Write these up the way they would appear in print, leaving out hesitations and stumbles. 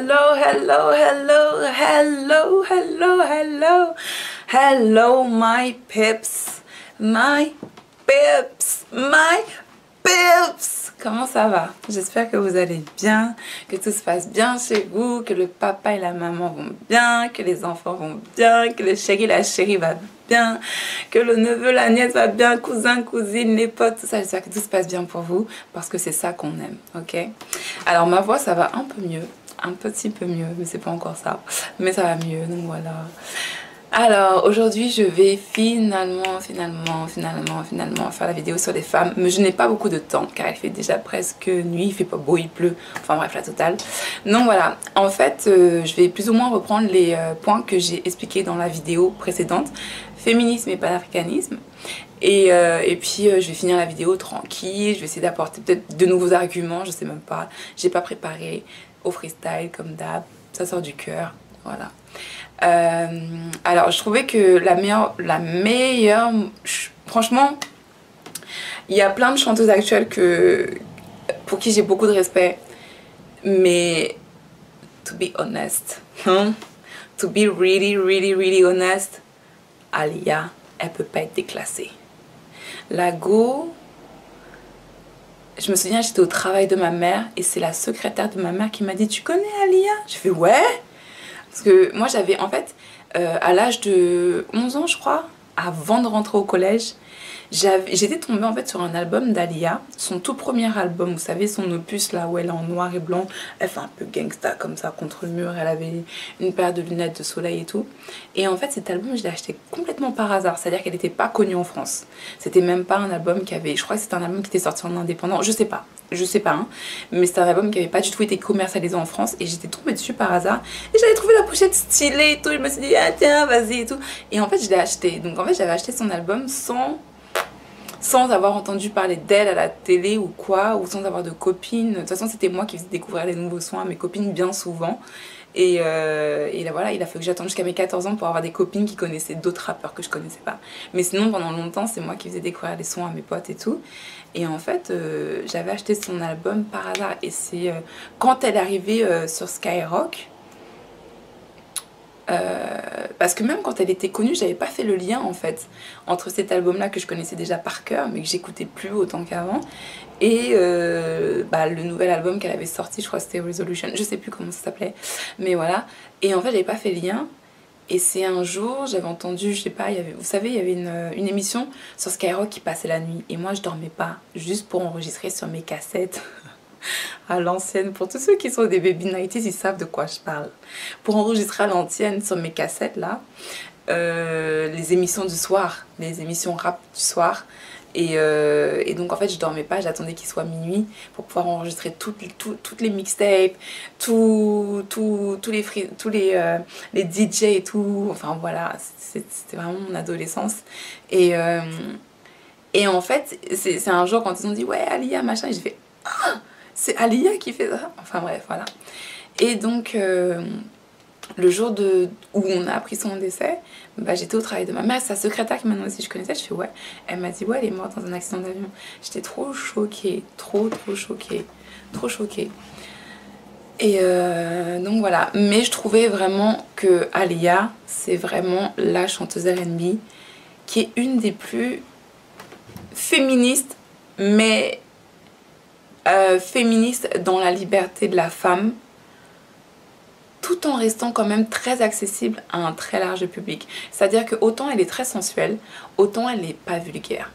hello, hello, hello, hello, hello, hello, hello, my pips, my pips, my pips. Comment ça va? J'espère que vous allez bien, que tout se passe bien chez vous, que le papa et la maman vont bien, que les enfants vont bien, que le chéri et la chérie va bien, que le neveu, la nièce va bien, cousin, cousine, les potes, tout ça. J'espère que tout se passe bien pour vous, parce que c'est ça qu'on aime, ok? Alors ma voix, ça va un peu mieux, un petit peu mieux, mais c'est pas encore ça, mais ça va mieux, donc voilà. Alors aujourd'hui je vais finalement faire la vidéo sur les femmes, mais je n'ai pas beaucoup de temps car il fait déjà presque nuit, il fait pas beau, il pleut, enfin bref la totale. Donc voilà, en fait je vais plus ou moins reprendre les points que j'ai expliqués dans la vidéo précédente, féminisme et panafricanisme. Et puis je vais finir la vidéo tranquille, je vais essayer d'apporter peut-être de nouveaux arguments, je sais même pas, j'ai pas préparé, au freestyle comme d'hab, ça sort du cœur, voilà. Alors je trouvais que la meilleure, franchement il y a plein de chanteuses actuelles pour qui j'ai beaucoup de respect, mais to be honest, to be really honest, Aaliyah, elle peut pas être déclassée. La go, je me souviens, j'étais au travail de ma mère et c'est la secrétaire de ma mère qui m'a dit: tu connais Aaliyah? Je fais ouais. Parce que moi j'avais en fait, à l'âge de 11 ans je crois, avant de rentrer au collège, j'étais tombée en fait sur un album d'Aaliyah, son tout premier album, vous savez, son opus là où elle est en noir et blanc, elle fait un peu gangsta comme ça contre le mur, elle avait une paire de lunettes de soleil et tout. Et en fait cet album je l'ai acheté complètement par hasard, c'est à dire qu'elle n'était pas connue en France, c'était même pas un album qui avait, je crois que c'était un album qui était sorti en indépendant, je sais pas hein, mais c'était un album qui avait pas du tout été commercialisé en France et j'étais tombée dessus par hasard et j'avais trouvé la pochette stylée et tout, je me suis dit ah tiens vas-y et tout, et en fait je l'ai acheté. Donc en fait j'avais acheté son album sans avoir entendu parler d'elle à la télé ou quoi, ou sans avoir de copines. De toute façon c'était moi qui faisais découvrir les nouveaux sons à mes copines bien souvent. Et là voilà, il a fallu que j'attende jusqu'à mes 14 ans pour avoir des copines qui connaissaient d'autres rappeurs que je connaissais pas. Mais sinon pendant longtemps c'est moi qui faisais découvrir les sons à mes potes et tout. Et en fait j'avais acheté son album par hasard et c'est quand elle est arrivée sur Skyrock, parce que même quand elle était connue, j'avais pas fait le lien en fait entre cet album là que je connaissais déjà par cœur mais que j'écoutais plus autant qu'avant et le nouvel album qu'elle avait sorti, je crois que c'était Resolution, je sais plus comment ça s'appelait, mais voilà. Et en fait j'avais pas fait le lien et c'est un jour j'avais entendu, je sais pas, vous savez il y avait une émission sur Skyrock qui passait la nuit et moi je dormais pas, juste pour enregistrer sur mes cassettes à l'ancienne, pour tous ceux qui sont des baby 90s ils savent de quoi je parle, pour enregistrer à l'ancienne sur mes cassettes là les émissions du soir, les émissions rap du soir, et donc en fait je dormais pas, j'attendais qu'il soit minuit pour pouvoir enregistrer toutes les mixtapes, tous les DJ et tout, enfin voilà, c'était vraiment mon adolescence. Et en fait c'est un jour quand ils ont dit ouais Aaliyah machin, et j'ai fait ah, c'est Aaliyah qui fait ça, enfin bref voilà. Et donc le jour où on a appris son décès, j'étais au travail de ma mère, sa secrétaire qui m'a demandé si je connaissais, je fais ouais, elle m'a dit ouais elle est morte dans un accident d'avion. J'étais trop choquée, trop choquée. Et donc voilà, mais je trouvais vraiment que Aaliyah c'est vraiment la chanteuse R&B qui est une des plus féministes, mais féministe dans la liberté de la femme, tout en restant quand même très accessible à un très large public. C'est-à-dire que autant elle est très sensuelle, autant elle n'est pas vulgaire.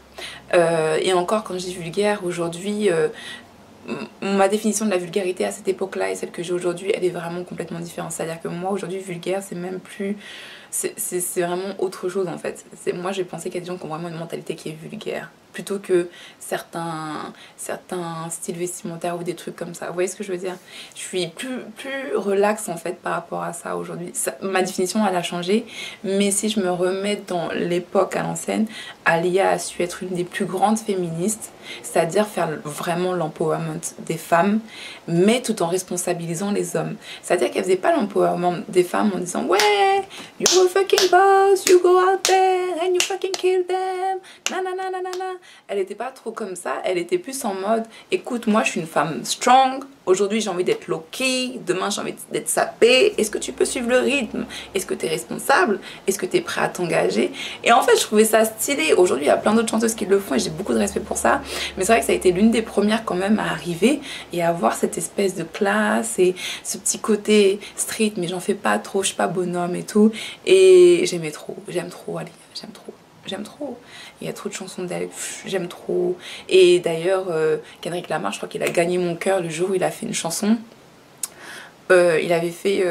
Et encore quand je dis vulgaire, aujourd'hui, ma définition de la vulgarité à cette époque-là et celle que j'ai aujourd'hui, elle est vraiment complètement différente. C'est-à-dire que moi aujourd'hui, vulgaire, c'est même plus... C'est vraiment autre chose en fait. Moi j'ai pensé qu'il y a des gens qui ont vraiment une mentalité qui est vulgaire, plutôt que certains styles vestimentaires ou des trucs comme ça. Vous voyez ce que je veux dire? Je suis plus relax en fait par rapport à ça aujourd'hui. Ma définition elle a changé, mais si je me remets dans l'époque à l'ancienne, Aaliyah a su être une des plus grandes féministes, c'est-à-dire faire vraiment l'empowerment des femmes, mais tout en responsabilisant les hommes. C'est-à-dire qu'elle faisait pas l'empowerment des femmes en disant ouais, you're a fucking boss, you go out there and you fucking kill them, nanana, nanana. Elle était pas trop comme ça, elle était plus en mode, écoute, moi je suis une femme strong, aujourd'hui j'ai envie d'être low-key, demain j'ai envie d'être sapée, est-ce que tu peux suivre le rythme? Est-ce que tu es responsable? Est-ce que tu es prêt à t'engager? Et en fait je trouvais ça stylé. Aujourd'hui il y a plein d'autres chanteuses qui le font et j'ai beaucoup de respect pour ça, mais c'est vrai que ça a été l'une des premières quand même à arriver et à avoir cette espèce de classe et ce petit côté street, mais j'en fais pas trop, je suis pas bonhomme et tout, et j'aime trop Ali, j'aime trop, il y a trop de chansons d'elle, j'aime trop. Et d'ailleurs Kendrick Lamar, je crois qu'il a gagné mon cœur le jour où il a fait une chanson. Il avait fait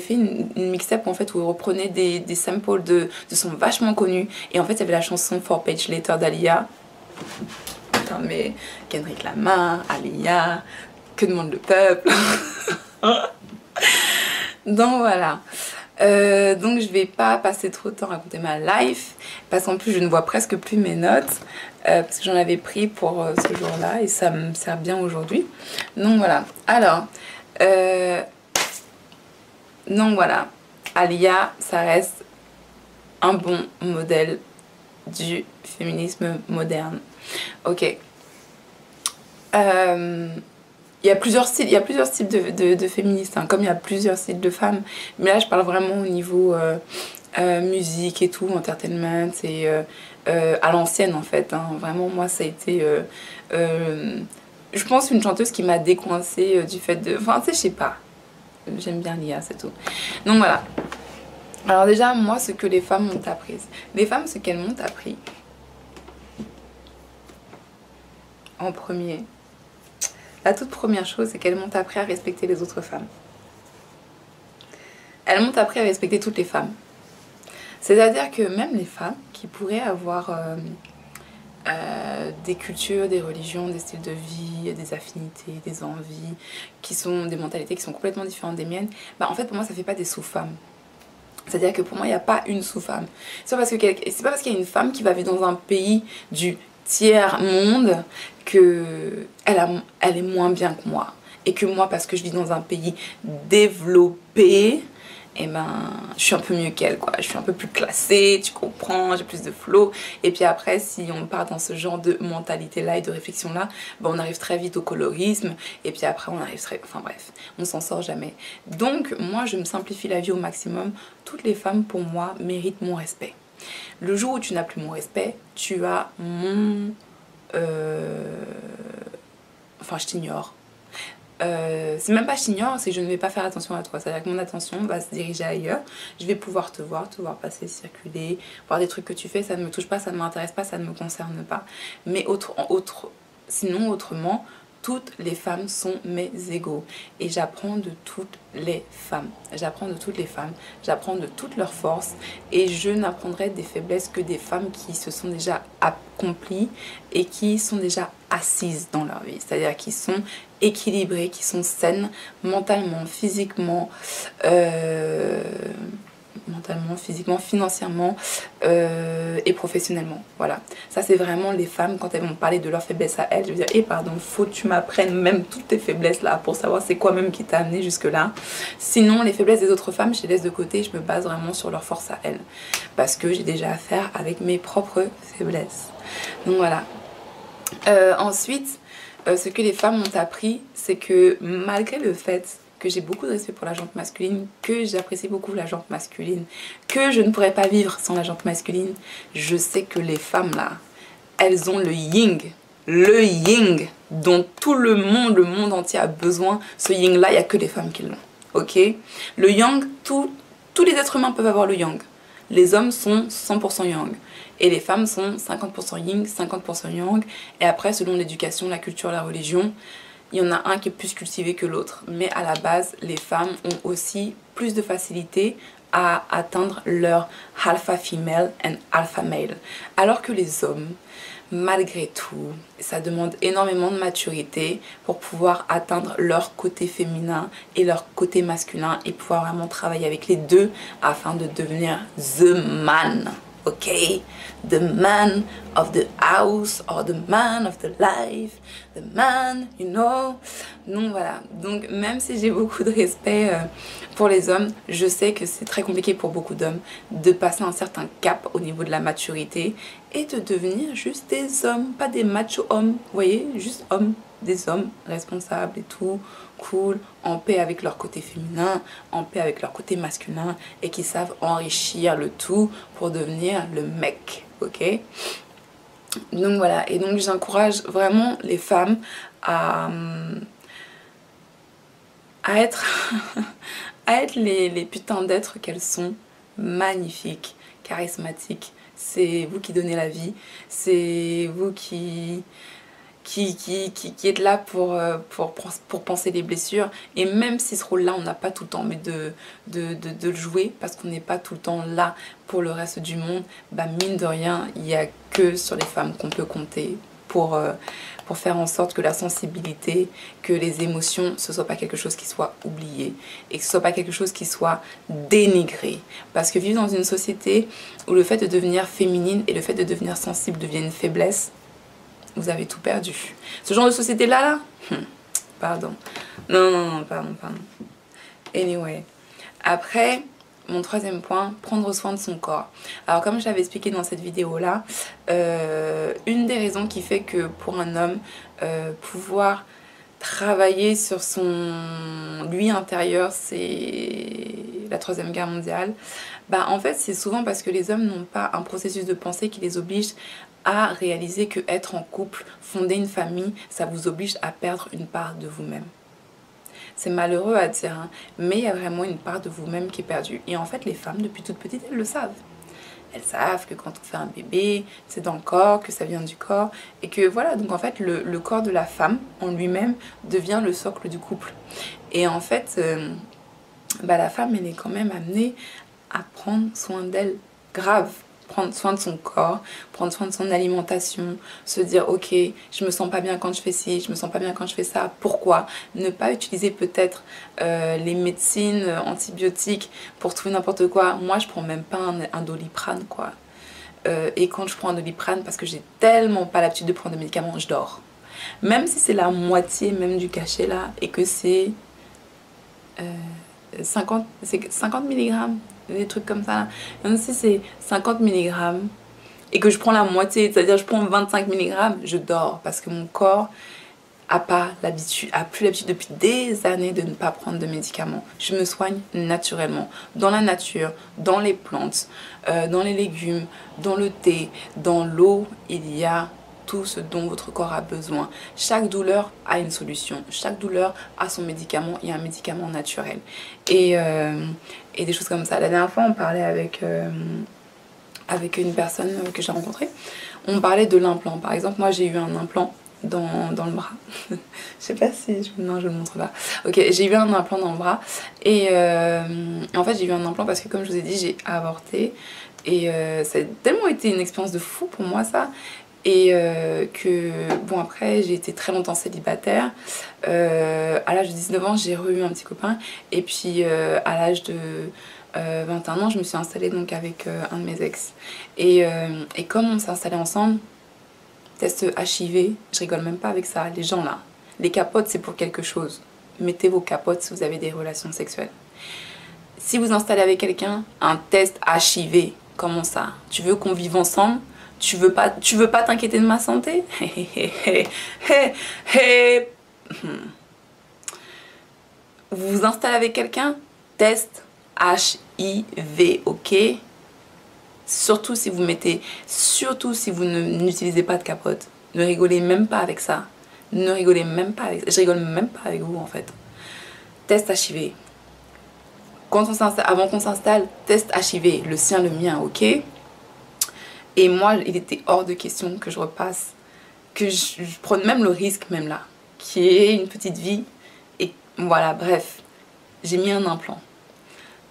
une mixtape en fait où il reprenait des samples de sons vachement connus, et en fait il y avait la chanson 4 Page Later d'Alia. Putain, mais Kendrick Lamar, Alia, que demande le peuple? Donc voilà. Donc je vais pas passer trop de temps à raconter ma life, parce qu'en plus je ne vois presque plus mes notes, parce que j'en avais pris pour ce jour-là et ça me sert bien aujourd'hui. Donc voilà. Alors donc voilà, Alia, ça reste un bon modèle du féminisme moderne. Ok. Il y a plusieurs styles, de féministes, hein, comme il y a plusieurs styles de femmes. Mais là, je parle vraiment au niveau musique et tout, entertainment, et à l'ancienne en fait. Hein. Vraiment, moi, ça a été, je pense, une chanteuse qui m'a décoincée du fait de... Enfin, tu sais, je sais pas. J'aime bien Lia, c'est tout. Donc voilà. Alors déjà, moi, ce que les femmes m'ont appris. Les femmes, ce qu'elles m'ont appris, en premier... La toute première chose, c'est qu'elles m'ont appris à respecter les autres femmes. Elles m'ont appris à respecter toutes les femmes. C'est-à-dire que même les femmes qui pourraient avoir des cultures, des religions, des styles de vie, des affinités, des envies, qui sont des mentalités qui sont complètement différentes des miennes, bah en fait pour moi ça fait pas des sous-femmes. C'est-à-dire que pour moi il n'y a pas une sous-femme. C'est pas parce qu'il y a une femme qui va vivre dans un pays du tiers-monde que elle est moins bien que moi. Et que moi, parce que je vis dans un pays développé, et ben, je suis un peu mieux qu'elle, quoi. Je suis un peu plus classée, tu comprends, j'ai plus de flow. Et puis après, si on part dans ce genre de mentalité-là et de réflexion-là, ben, on arrive très vite au colorisme. Et puis après, on arrive très... Enfin bref, on s'en sort jamais. Donc, moi, je me simplifie la vie au maximum. Toutes les femmes, pour moi, méritent mon respect. Le jour où tu n'as plus mon respect, tu as mon... Enfin, je t'ignore. C'est même pas je t'ignore, c'est que je ne vais pas faire attention à toi. C'est-à-dire que mon attention va se diriger ailleurs. Je vais pouvoir te voir passer, circuler, voir des trucs que tu fais, ça ne me touche pas, ça ne m'intéresse pas, ça ne me concerne pas. Mais sinon, autrement, toutes les femmes sont mes égaux. Et j'apprends de toutes les femmes. J'apprends de toutes les femmes. J'apprends de toutes leurs forces. Et je n'apprendrai des faiblesses que des femmes qui se sont déjà accomplies et qui sont déjà assises dans leur vie. C'est-à-dire qui sont équilibrées, qui sont saines mentalement, physiquement, financièrement et professionnellement. Voilà, ça c'est vraiment les femmes quand elles vont parler de leurs faiblesses à elles. Je veux dire, et pardon, faut que tu m'apprennes même toutes tes faiblesses là pour savoir c'est quoi même qui t'a amené jusque là. Sinon les faiblesses des autres femmes je les laisse de côté, je me base vraiment sur leurs forces à elles parce que j'ai déjà affaire avec mes propres faiblesses. Donc voilà. Ensuite ce que les femmes m'ont appris, c'est que malgré le fait que j'ai beaucoup de respect pour la jante masculine, que j'apprécie beaucoup la jante masculine, que je ne pourrais pas vivre sans la jante masculine, je sais que les femmes là, elles ont le yin dont tout le monde entier a besoin. Ce yin là, il n'y a que les femmes qui l'ont, ok? Le yang, tous les êtres humains peuvent avoir le yang. Les hommes sont 100% yang et les femmes sont 50% yin, 50% yang, et après selon l'éducation, la culture, la religion, il y en a un qui est plus cultivé que l'autre. Mais à la base, les femmes ont aussi plus de facilité à atteindre leur alpha female and alpha male. Alors que les hommes, malgré tout, ça demande énormément de maturité pour pouvoir atteindre leur côté féminin et leur côté masculin et pouvoir vraiment travailler avec les deux afin de devenir the man. Ok, the man of the house or the man of the life, the man, you know. Donc voilà, donc même si j'ai beaucoup de respect pour les hommes, je sais que c'est très compliqué pour beaucoup d'hommes de passer un certain cap au niveau de la maturité et de devenir juste des hommes, pas des machos hommes, vous voyez, juste hommes, des hommes responsables et tout, cool, en paix avec leur côté féminin, en paix avec leur côté masculin, et qui savent enrichir le tout pour devenir le mec, ok? Donc voilà, et donc j'encourage vraiment les femmes à être, à être les putains d'êtres qu'elles sont, magnifiques, charismatiques. C'est vous qui donnez la vie, c'est vous qui êtes là pour penser les blessures. Et même si ce rôle-là, on n'a pas tout le temps envie de le jouer, parce qu'on n'est pas tout le temps là pour le reste du monde, bah mine de rien, il n'y a que sur les femmes qu'on peut compter pour faire en sorte que la sensibilité, que les émotions, ce soit pas quelque chose qui soit oublié et que ce soit pas quelque chose qui soit dénigré. Parce que vivre dans une société où le fait de devenir féminine et le fait de devenir sensible devient une faiblesse, vous avez tout perdu. Ce genre de société-là, pardon. Non, pardon. Anyway. Après, mon troisième point, prendre soin de son corps. Alors comme je l'avais expliqué dans cette vidéo-là, une des raisons qui fait que pour un homme, pouvoir travailler sur son lui intérieur, c'est la Troisième Guerre mondiale, bah en fait c'est souvent parce que les hommes n'ont pas un processus de pensée qui les oblige à réaliser que être en couple, fonder une famille, ça vous oblige à perdre une part de vous-même. C'est malheureux à dire, hein, mais il y a vraiment une part de vous-même qui est perdue. Et en fait, les femmes, depuis toute petite, elles le savent. Elles savent que quand on fait un bébé, c'est dans le corps, que ça vient du corps. Et que voilà, donc en fait, le corps de la femme, en lui-même, devient le socle du couple. Et en fait, bah, la femme, elle est quand même amenée à prendre soin d'elle, grave. Prendre soin de son corps, prendre soin de son alimentation, se dire ok, je me sens pas bien quand je fais ci, je me sens pas bien quand je fais ça, pourquoi? Ne pas utiliser peut-être les médecines antibiotiques pour trouver n'importe quoi. Moi je prends même pas un Doliprane quoi. Et quand je prends un Doliprane, parce que j'ai tellement pas l'habitude de prendre des médicaments, je dors. Même si c'est la moitié même du cachet là et que c'est 50 mg, des trucs comme ça là. Même si c'est 50 mg et que je prends la moitié, c'est-à-dire je prends 25 mg, je dors parce que mon corps a plus l'habitude depuis des années de ne pas prendre de médicaments. Je me soigne naturellement, dans la nature, dans les plantes, dans les légumes, dans le thé, dans l'eau, il y a tout ce dont votre corps a besoin. Chaque douleur a une solution, chaque douleur a son médicament, il y a un médicament naturel. Et des choses comme ça. La dernière fois, on parlait avec une personne que j'ai rencontrée. On parlait de l'implant. Par exemple, moi j'ai eu un implant dans le bras. Je sais pas si... Non, je le montre pas. Ok, j'ai eu un implant dans le bras. Et en fait, j'ai eu un implant parce que, comme je vous ai dit, j'ai avorté. Et ça a tellement été une expérience de fou pour moi, ça. Et que, bon, après, j'ai été très longtemps célibataire. À l'âge de 19 ans, j'ai eu un petit copain. Et puis, à l'âge de 21 ans, je me suis installée donc avec un de mes ex. Et comme on s'est installés ensemble, test HIV, je rigole même pas avec ça. Les gens là, les capotes, c'est pour quelque chose. Mettez vos capotes si vous avez des relations sexuelles. Si vous installez avec quelqu'un, un test HIV, comment ça? Tu veux qu'on vive ensemble? Tu veux pas t'inquiéter de ma santé? Vous vous installez avec quelqu'un? Test HIV, ok? Surtout si vous n'utilisez pas de capote. Ne rigolez même pas avec ça. Ne rigolez même pas avec ça. Je rigole même pas avec vous en fait. Test HIV. Avant qu'on s'installe, test HIV. Le sien, le mien, ok? Et moi, il était hors de question que je repasse, que je prenne même le risque, même là, qui est une petite vie. Et voilà, bref, j'ai mis un implant.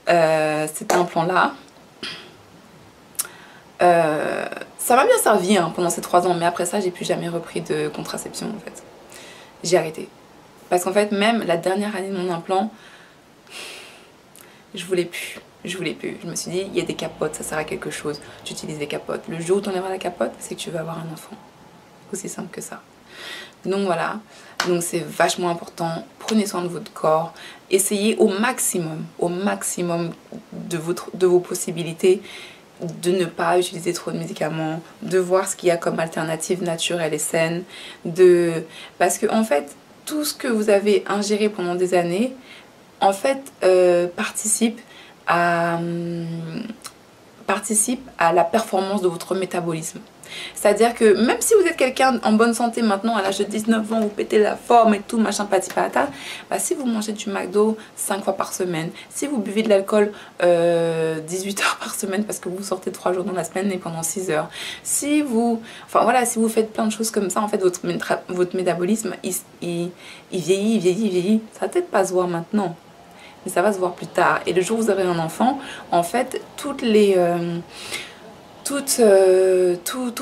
Cet implant-là, ça m'a bien servi hein, pendant ces 3 ans, mais après ça, j'ai plus jamais repris de contraception en fait. J'ai arrêté. Parce qu'en fait, même la dernière année de mon implant, je voulais plus. Je me suis dit, il y a des capotes, ça sert à quelque chose. Tu utilises des capotes. Le jour où tu enlèveras la capote, c'est que tu vas avoir un enfant. Aussi simple que ça. Donc voilà. Donc c'est vachement important. Prenez soin de votre corps. Essayez au maximum de vos possibilités. de ne pas utiliser trop de médicaments, de voir ce qu'il y a comme alternative naturelle et saine, parce que en fait, tout ce que vous avez ingéré pendant des années, en fait, participe à la performance de votre métabolisme. C'est-à-dire que même si vous êtes quelqu'un en bonne santé maintenant, à l'âge de 19 ans, vous pétez la forme et tout, machin, pati patata, bah, si vous mangez du McDo 5 fois par semaine, si vous buvez de l'alcool 18 heures par semaine parce que vous sortez 3 jours dans la semaine et pendant 6 heures, si vous, enfin voilà, si vous faites plein de choses comme ça, en fait, votre métabolisme, il vieillit. Ça va peut-être pas se voir maintenant, mais ça va se voir plus tard. Et le jour où vous aurez un enfant, en fait, tous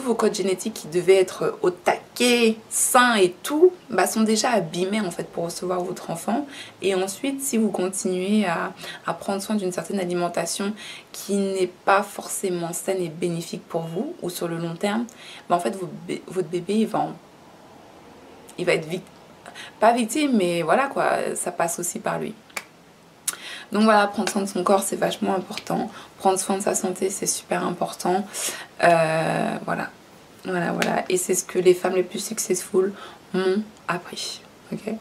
vos codes génétiques qui devaient être au taquet, sains et tout, bah, sont déjà abîmés en fait pour recevoir votre enfant. Et ensuite, si vous continuez à prendre soin d'une certaine alimentation qui n'est pas forcément saine et bénéfique pour vous, ou sur le long terme, bah, en fait, votre bébé, il va être pas victime, mais voilà quoi, ça passe aussi par lui. Donc voilà, prendre soin de son corps, c'est vachement important. Prendre soin de sa santé, c'est super important. Voilà. Et c'est ce que les femmes les plus successful m'ont appris. Ok.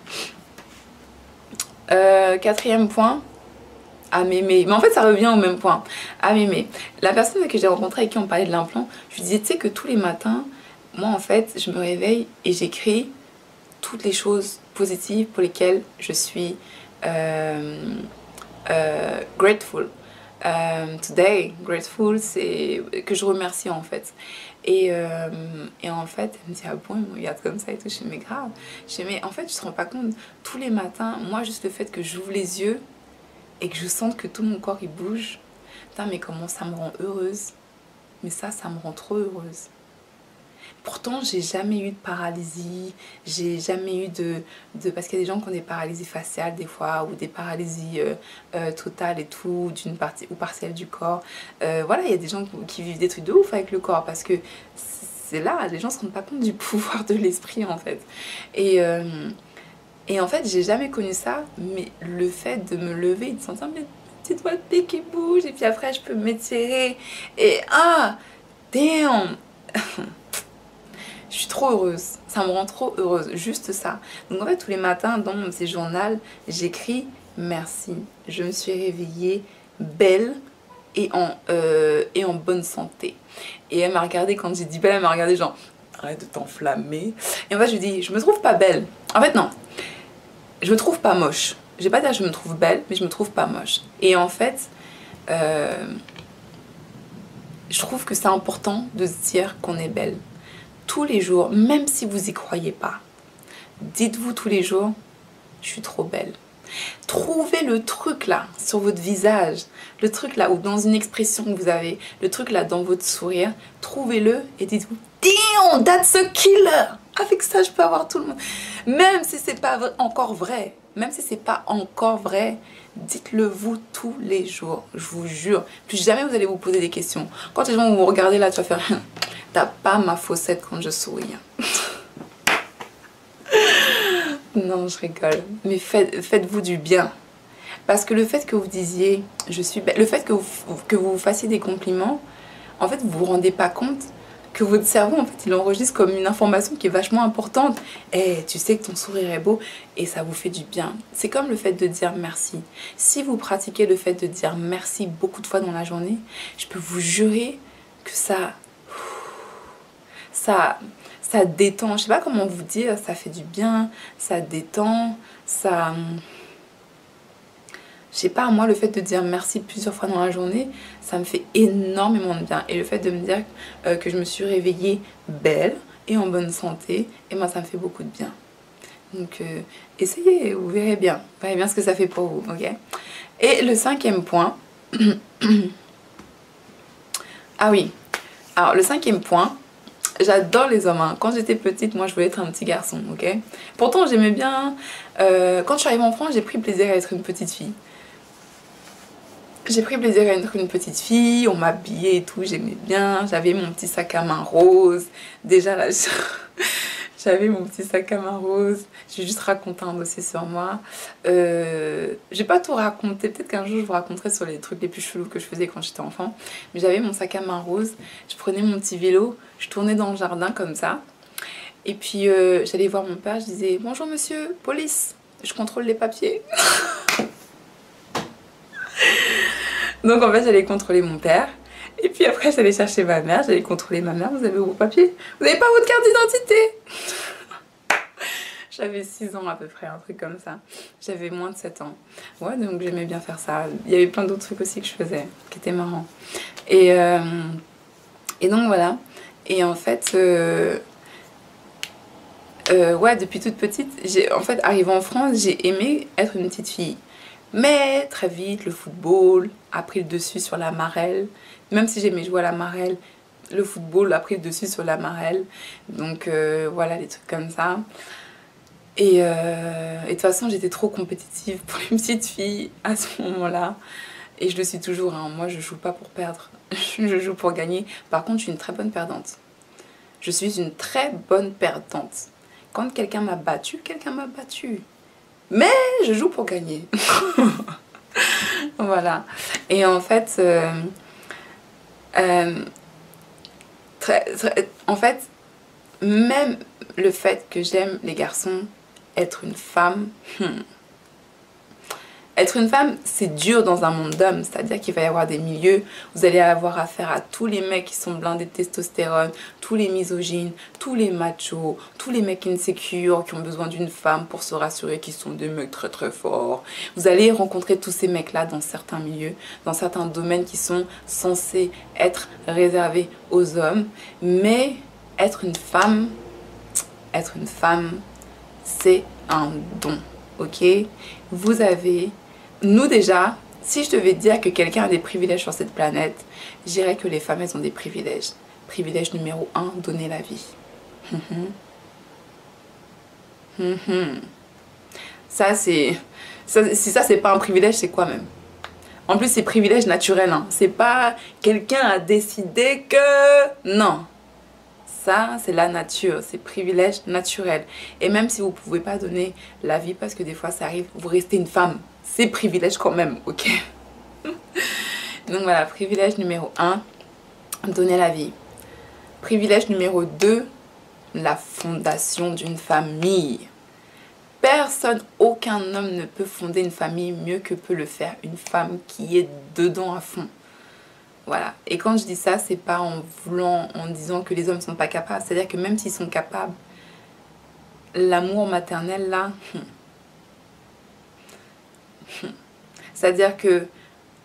Quatrième point, à m'aimer. Mais en fait, ça revient au même point. À m'aimer. La personne que j'ai rencontrée avec qui on parlait de l'implant, je lui disais, tu sais que tous les matins, moi en fait, je me réveille et j'écris toutes les choses positives pour lesquelles je suis... grateful. Today, grateful, c'est que je remercie en fait. Et en fait, elle me dit, ah bon, il me regarde comme ça et tout. Je dis, mais grave. Je dis, mais en fait, je te rends pas compte, tous les matins, moi, juste le fait que j'ouvre les yeux et que je sente que tout mon corps il bouge, putain, mais comment ça me rend heureuse. Mais ça me rend trop heureuse. Pourtant, j'ai jamais eu de paralysie, j'ai jamais eu parce qu'il y a des gens qui ont des paralysies faciales des fois, ou des paralysies totales et tout, d'une partie ou partielle du corps. Voilà, il y a des gens qui vivent des trucs de ouf avec le corps, parce que c'est là, les gens se rendent pas compte du pouvoir de l'esprit en fait. Et en fait, j'ai jamais connu ça, mais le fait de me lever et de sentir mes petits doigts de pied qui bougent, et puis après je peux m'étirer, et damn. Je suis trop heureuse, ça me rend trop heureuse, juste ça. Donc en fait, tous les matins, dans mon petit journal, j'écris merci. Je me suis réveillée belle et en bonne santé. Et elle m'a regardée, quand j'ai dit belle, elle m'a regardée genre, arrête de t'enflammer. Et en fait, je lui dis, je me trouve pas belle. En fait, non, je me trouve pas moche. Je vais pas dire je me trouve belle, mais je me trouve pas moche. Et en fait, je trouve que c'est important de se dire qu'on est belle. Tous les jours, même si vous y croyez pas, dites-vous tous les jours, je suis trop belle. Trouvez le truc là sur votre visage, le truc là ou dans une expression que vous avez, le truc là dans votre sourire, trouvez-le et dites-vous, damn, that's a killer. Avec ça, je peux avoir tout le monde. Même si c'est pas encore vrai, dites-le vous tous les jours, je vous jure. Plus jamais vous allez vous poser des questions. Quand les gens vont vous regarder là, tu vas faire, t'as pas ma faussette quand je souris. Non, je rigole. Mais faites-vous du bien. Parce que le fait que vous disiez, je suis belle, le fait que vous fassiez des compliments, en fait, vous vous rendez pas compte que votre cerveau, en fait, il enregistre comme une information qui est vachement importante. Et tu sais que ton sourire est beau et ça vous fait du bien. C'est comme le fait de dire merci. Si vous pratiquez le fait de dire merci beaucoup de fois dans la journée, je peux vous jurer que ça détend. Je sais pas comment vous dire, ça fait du bien, ça détend, ça... Je sais pas, moi le fait de dire merci plusieurs fois dans la journée, ça me fait énormément de bien. Et le fait de me dire que je me suis réveillée belle et en bonne santé, et moi ça me fait beaucoup de bien. Donc essayez, vous verrez bien. Vous verrez bien ce que ça fait pour vous, ok? Et le cinquième point... ah oui, alors le cinquième point, j'adore les hommes, hein. Quand j'étais petite, moi je voulais être un petit garçon, ok? Pourtant j'aimais bien... quand je suis arrivée en France, j'ai pris plaisir à être une petite fille. J'ai pris plaisir à être une petite fille, on m'habillait et tout, j'aimais bien. J'avais mon petit sac à main rose. Déjà là, J'avais mon petit sac à main rose. Je vais juste raconter un dossier sur moi. Je vais pas tout raconter. Peut-être qu'un jour je vous raconterai sur les trucs les plus chelous que je faisais quand j'étais enfant. Mais j'avais mon sac à main rose. Je prenais mon petit vélo. Je tournais dans le jardin comme ça. Et puis j'allais voir mon père. Je disais bonjour monsieur, police. Je contrôle les papiers. Donc en fait j'allais contrôler mon père. Et puis après j'allais chercher ma mère. J'allais contrôler ma mère. Vous avez vos papiers? Vous n'avez pas votre carte d'identité? J'avais 6 ans à peu près, un truc comme ça. J'avais moins de 7 ans. Ouais, donc j'aimais bien faire ça. Il y avait plein d'autres trucs aussi que je faisais, qui étaient marrants. Et donc voilà. Et en fait, ouais, depuis toute petite, en fait, arrivant en France, j'ai aimé être une petite fille. Mais très vite, le football a pris le dessus sur la marelle. Même si j'aimais jouer à la marelle, le football a pris le dessus sur la marelle. Donc voilà, des trucs comme ça. Et de toute façon, j'étais trop compétitive pour une petite fille à ce moment-là. Et je le suis toujours, hein. Moi, je joue pas pour perdre. Je joue pour gagner. Par contre, je suis une très bonne perdante. Je suis une très bonne perdante. Quand quelqu'un m'a battue, quelqu'un m'a battue. Mais je joue pour gagner. Voilà. Et en fait, en fait, même le fait que j'aime les garçons, être une femme, être une femme, c'est dur dans un monde d'hommes. C'est-à-dire qu'il va y avoir des milieux, vous allez avoir affaire à tous les mecs qui sont blindés de testostérone, tous les misogynes, tous les machos, tous les mecs insécures qui ont besoin d'une femme pour se rassurer qu'ils sont des mecs très très forts. Vous allez rencontrer tous ces mecs-là dans certains milieux, dans certains domaines qui sont censés être réservés aux hommes. Mais être une femme, c'est un don, ok? Vous avez... Nous déjà, si je devais dire que quelqu'un a des privilèges sur cette planète, je dirais que les femmes, elles ont des privilèges. Privilège numéro 1, donner la vie. Ça, c'est... Si ça, c'est pas un privilège, c'est quoi même? En plus, c'est privilège naturel, hein. C'est pas quelqu'un a décidé que... Non. Ça, c'est la nature, c'est privilège naturel. Et même si vous ne pouvez pas donner la vie, parce que des fois ça arrive, vous restez une femme. C'est privilège quand même, ok? Donc voilà, privilège numéro 1, donner la vie. Privilège numéro 2, la fondation d'une famille. Personne, aucun homme ne peut fonder une famille mieux que peut le faire une femme qui est dedans à fond. Voilà. Et quand je dis ça, c'est pas en disant que les hommes sont pas capables. C'est-à-dire que même s'ils sont capables, l'amour maternel là, c'est-à-dire que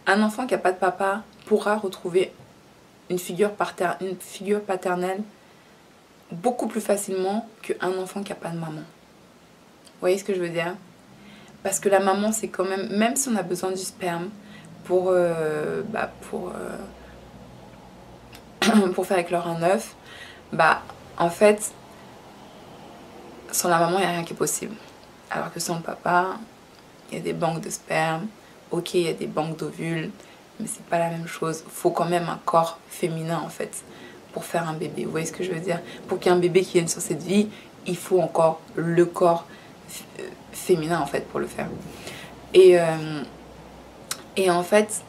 un enfant qui n'a pas de papa pourra retrouver une figure paternelle beaucoup plus facilement qu'un enfant qui n'a pas de maman. Vous voyez ce que je veux dire? Parce que la maman, c'est quand même si on a besoin du sperme pour faire éclore un œuf, en fait, sans la maman, il n'y a rien qui est possible. Alors que sans le papa, il y a des banques de sperme, ok, il y a des banques d'ovules, mais c'est pas la même chose. Il faut quand même un corps féminin, en fait, pour faire un bébé. Vous voyez ce que je veux dire? Pour qu'il y ait un bébé qui vienne sur cette vie, il faut encore le corps féminin, en fait, pour le faire. Et en fait,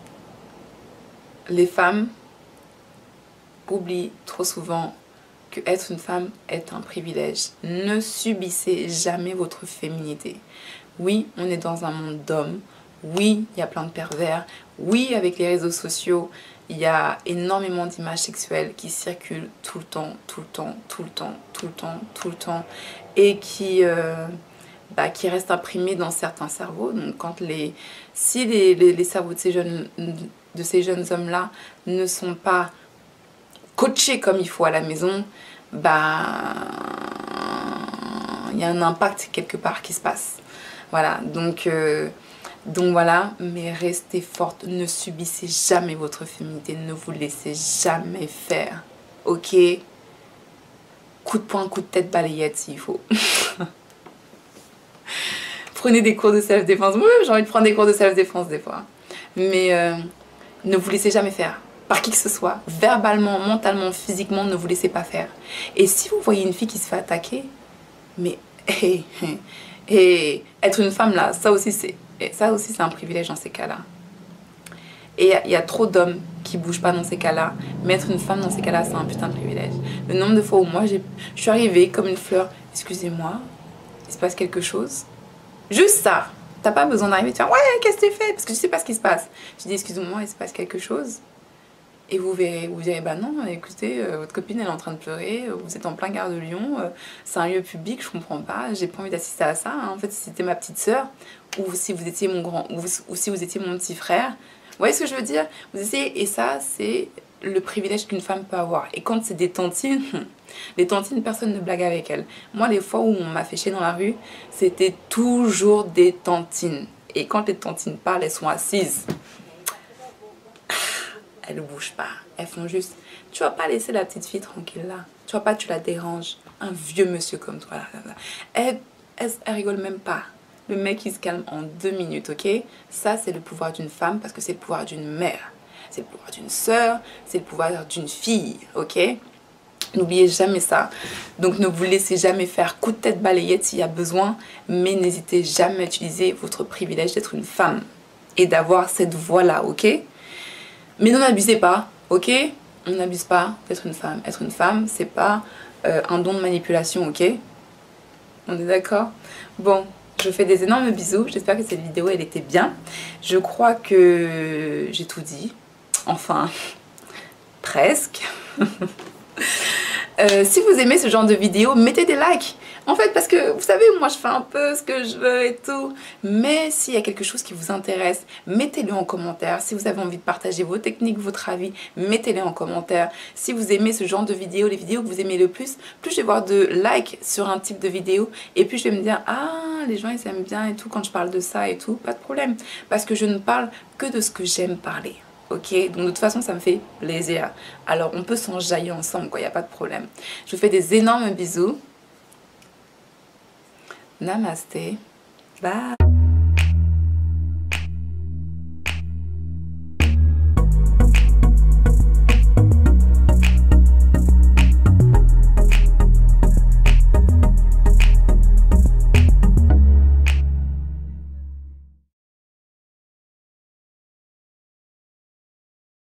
les femmes oublient trop souvent que être une femme est un privilège. Ne subissez jamais votre féminité. Oui, on est dans un monde d'hommes. Oui, il y a plein de pervers. Oui, avec les réseaux sociaux, il y a énormément d'images sexuelles qui circulent tout le temps, et qui restent imprimées dans certains cerveaux. Donc, si les cerveaux de ces jeunes hommes-là ne sont pas coachés comme il faut à la maison, il y a un impact quelque part qui se passe. Voilà, donc voilà, mais restez forte, ne subissez jamais votre féminité, ne vous laissez jamais faire, ok? Coup de poing, coup de tête, balayette s'il faut. Prenez des cours de self-défense. Moi, j'ai envie de prendre des cours de self-défense des fois. Mais ne vous laissez jamais faire. Par qui que ce soit. Verbalement, mentalement, physiquement, ne vous laissez pas faire. Et si vous voyez une fille qui se fait attaquer, Mais et être une femme là, ça aussi c'est un privilège dans ces cas-là. Et il y a trop d'hommes qui bougent pas dans ces cas-là. Mais être une femme dans ces cas-là, c'est un putain de privilège. Le nombre de fois où moi, je suis arrivée comme une fleur. Excusez-moi, il se passe quelque chose. Juste ça. T'as pas besoin d'arriver et de faire ouais, qu'est-ce que tu fais? Parce que je sais pas ce qui se passe. Je dis excusez-moi, il se passe quelque chose. Et vous verrez, vous direz bah non, écoutez, votre copine elle est en train de pleurer, vous êtes en plein Gare de Lyon, c'est un lieu public, je comprends pas, j'ai pas envie d'assister à ça. Hein. En fait, si c'était ma petite sœur, ou si vous étiez mon grand, ou si vous étiez mon petit frère, vous voyez ce que je veux dire? Vous essayez, et ça, c'est le privilège qu'une femme peut avoir. Et quand c'est des tantines, les tantines, personne ne blague avec elles. Moi, les fois où on m'a fait chier dans la rue, c'était toujours des tantines. Et quand les tantines parlent, elles sont assises. Elles ne bougent pas. Elles font juste... Tu vas pas laisser la petite fille tranquille là. Tu vois pas, tu la déranges. Un vieux monsieur comme toi là. Elle rigole même pas. Le mec il se calme en 2 minutes, ok? Ça c'est le pouvoir d'une femme parce que c'est le pouvoir d'une mère. C'est le pouvoir d'une sœur. C'est le pouvoir d'une fille, ok? N'oubliez jamais ça. Donc ne vous laissez jamais faire coup de tête balayette s'il y a besoin. Mais n'hésitez jamais à utiliser votre privilège d'être une femme. Et d'avoir cette voix-là, ok? Mais n'en abusez pas, ok? On n'abuse pas d'être une femme. Être une femme, c'est pas un don de manipulation, ok? On est d'accord? Bon, je vous fais des énormes bisous. J'espère que cette vidéo, elle était bien. Je crois que j'ai tout dit. Enfin, presque. Si vous aimez ce genre de vidéo, mettez des likes. En fait, parce que vous savez, moi je fais un peu ce que je veux et tout. Mais s'il y a quelque chose qui vous intéresse, mettez-le en commentaire. Si vous avez envie de partager vos techniques, votre avis, mettez-les en commentaire. Si vous aimez ce genre de vidéos, les vidéos que vous aimez le plus je vais voir de likes sur un type de vidéo. Et puis je vais me dire, ah, les gens ils aiment bien et tout quand je parle de ça et tout. Pas de problème. Parce que je ne parle que de ce que j'aime parler. Ok, donc de toute façon ça me fait plaisir. Alors on peut s'enjailler ensemble quoi, il n'y a pas de problème. Je vous fais des énormes bisous. Namasté. Bye.